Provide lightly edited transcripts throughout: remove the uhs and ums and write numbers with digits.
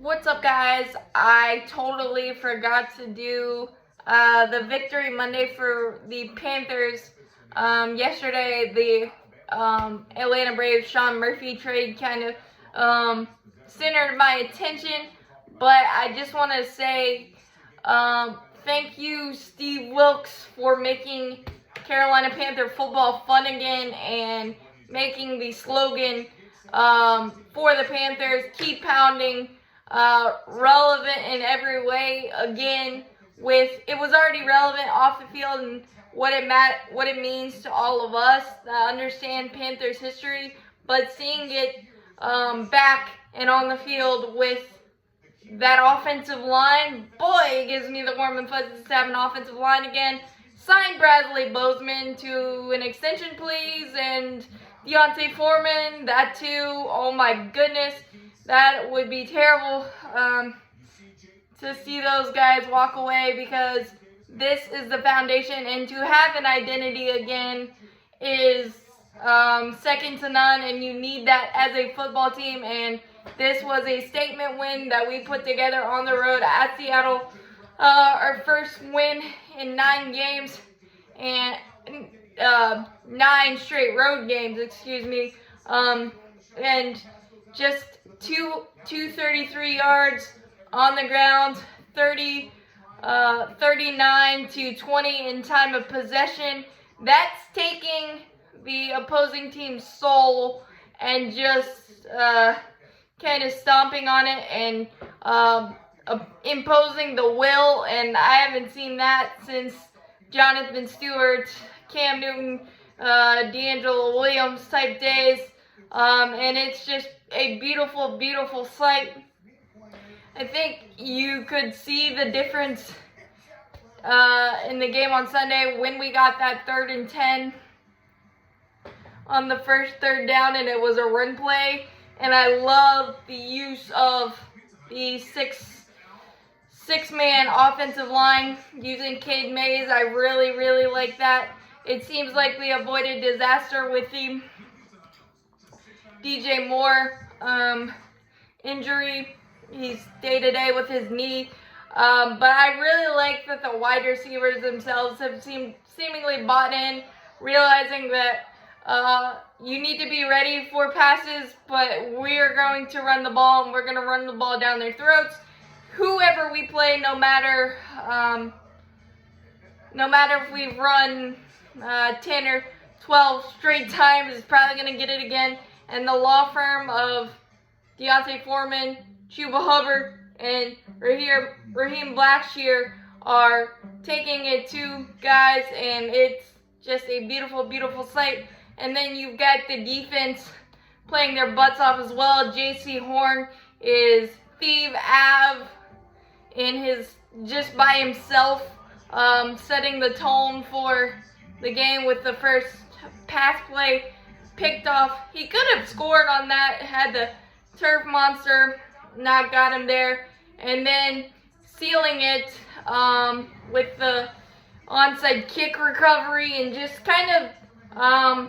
What's up, guys? I totally forgot to do the Victory Monday for the Panthers. Yesterday, the Atlanta Braves Sean Murphy trade kind of centered my attention, but I just want to say thank you, Steve Wilks, for making Carolina Panther football fun again and making the slogan for the Panthers, keep pounding. Relevant in every way again. It was already relevant off the field and what it means to all of us that understand Panthers history, but seeing it back and on the field with that offensive line, boy, it gives me the warm and fuzzies to have an offensive line again. Sign Bradley Bozeman to an extension, please, and D'Onta Foreman, that too. Oh my goodness. That would be terrible to see those guys walk away, because this is the foundation, and to have an identity again is second to none, and you need that as a football team. And this was a statement win that we put together on the road at Seattle, our first win in 9 games, and 9 straight road games, and just 233 yards on the ground, 39 to 20 in time of possession. That's taking the opposing team's soul and just kind of stomping on it and imposing the will. And I haven't seen that since Jonathan Stewart, Cam Newton, D'Angelo Williams type days. And it's just a beautiful, beautiful sight. I think you could see the difference in the game on Sunday when we got that 3rd and 10 on the first 3rd down, and it was a run play. And I love the use of the six-man offensive line using Cade Mays. I really, really like that. It seems like we avoided disaster with the DJ Moore injury. He's day-to-day with his knee. But I really like that the wide receivers themselves have seemingly bought in, realizing that you need to be ready for passes, but we are going to run the ball, and we're going to run the ball down their throats. Whoever we play, no matter if we've run 10 or 12 straight times, is probably going to get it again. And the law firm of D'Onta Foreman, Chuba Hubbard, and Raheem Blackshear are taking it to guys, and it's just a beautiful, beautiful sight. And then you've got the defense playing their butts off as well. J.C. Horn is Steve Ave just by himself, setting the tone for the game with the first pass play. Picked off. He could have scored on that had the turf monster not got him there. And then sealing it with the onside kick recovery, and just kind of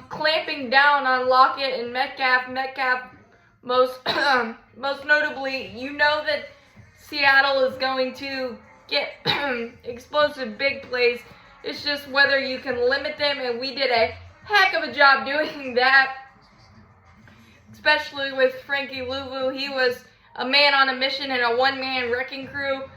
clamping down on Lockett and Metcalf. Metcalf, most notably, you know that Seattle is going to get explosive big plays. It's just whether you can limit them, and we did a heck of a job doing that, especially with Frankie Louvu. He was a man on a mission and a one-man wrecking crew,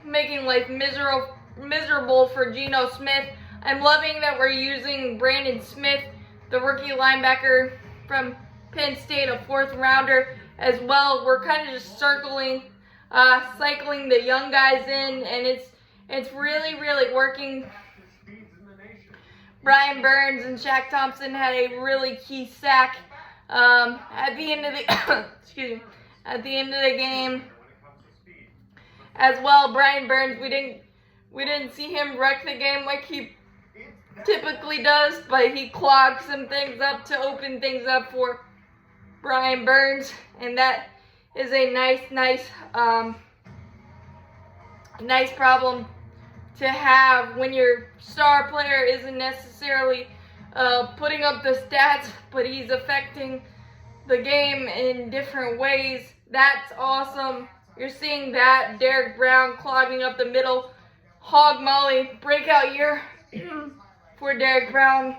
making life miserable for Geno Smith. I'm loving that we're using Brandon Smith, the rookie linebacker from Penn State, a 4th rounder as well. We're kind of just cycling the young guys in, and it's really, really working. Brian Burns and Shaq Thompson had a really key sack at the end of the at the end of the game as well. Brian Burns, we didn't see him wreck the game like he typically does, but he clogged some things up to open things up for Brian Burns, and that is a nice problem to have when your star player isn't necessarily putting up the stats, but he's affecting the game in different ways. That's awesome. You're seeing that. Derek Brown clogging up the middle. Hog Molly, breakout year for Derek Brown.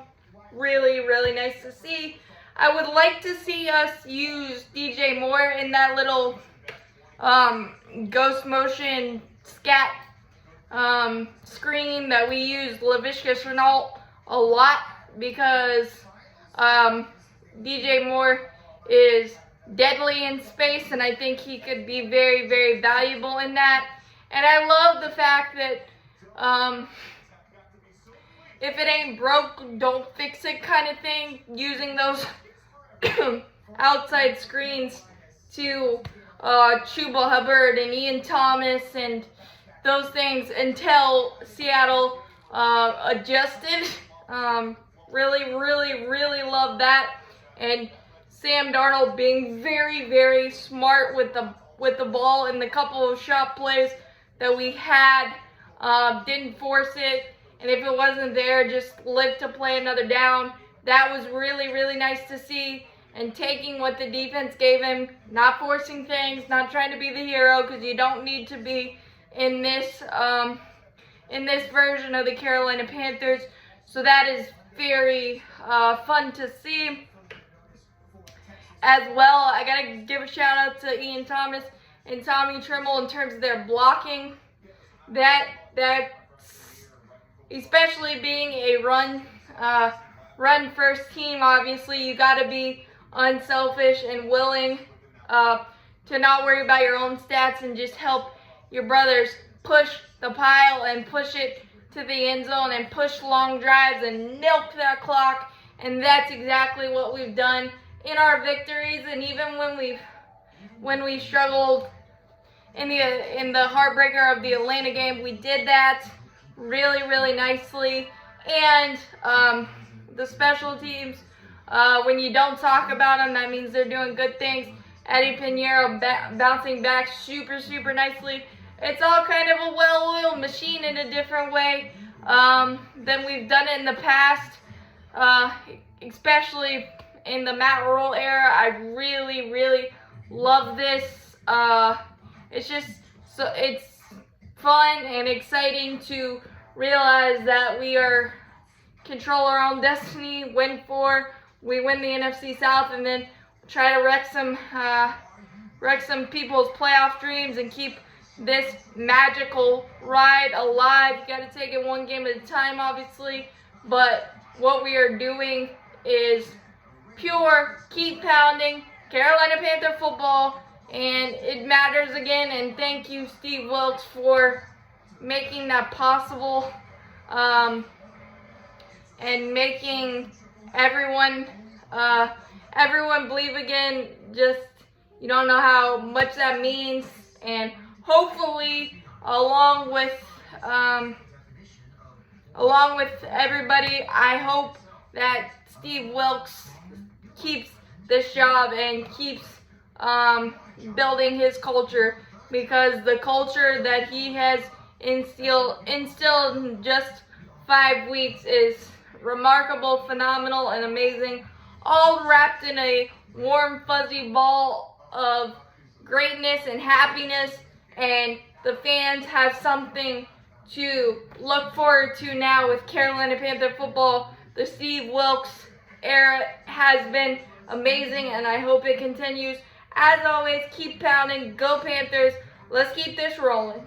Really, really nice to see. I would like to see us use DJ Moore in that little ghost motion scat screen that we use LaVishka Chenault a lot, because DJ Moore is deadly in space, and I think he could be very, very valuable in that. And I love the fact that if it ain't broke, don't fix it kind of thing, using those outside screens to Chuba Hubbard and Ian Thomas and those things until Seattle adjusted. Really, really, really love that. And Sam Darnold being very, very smart with the ball in the couple of shot plays that we had. Didn't force it, and if it wasn't there, just lived to play another down. That was really, really nice to see. And taking what the defense gave him, not forcing things, not trying to be the hero, because you don't need to be in this version of the Carolina Panthers. So that is very fun to see. As well, I gotta give a shout out to Ian Thomas and Tommy Trimble in terms of their blocking. That especially being a run first team, obviously you gotta be unselfish and willing to not worry about your own stats and just help your brothers push the pile and push it to the end zone and push long drives and milk that clock. And that's exactly what we've done in our victories. And even when we struggled in the heartbreaker of the Atlanta game, we did that really, really nicely. And the special teams, when you don't talk about them, that means they're doing good things. Eddie Pinheiro bouncing back super, super nicely. It's all kind of a well-oiled machine in a different way than we've done it in the past, especially in the Matt Rule era. I really, really love this. It's fun and exciting to realize that we control our own destiny. We win the NFC South, and then try to wreck some people's playoff dreams and keep this magical ride alive. You got to take it one game at a time, obviously, but what we are doing is pure keep pounding Carolina Panther football, and it matters again. And thank you, Steve Wilks, for making that possible, and making everyone believe again. Just, you don't know how much that means. And hopefully, along with everybody, I hope that Steve Wilks keeps this job and keeps building his culture, because the culture that he has instilled in just 5 weeks is remarkable, phenomenal, and amazing, all wrapped in a warm, fuzzy ball of greatness and happiness. And the fans have something to look forward to now with Carolina Panther football. The Steve Wilks era has been amazing, and I hope it continues. As always, keep pounding. Go Panthers. Let's keep this rolling.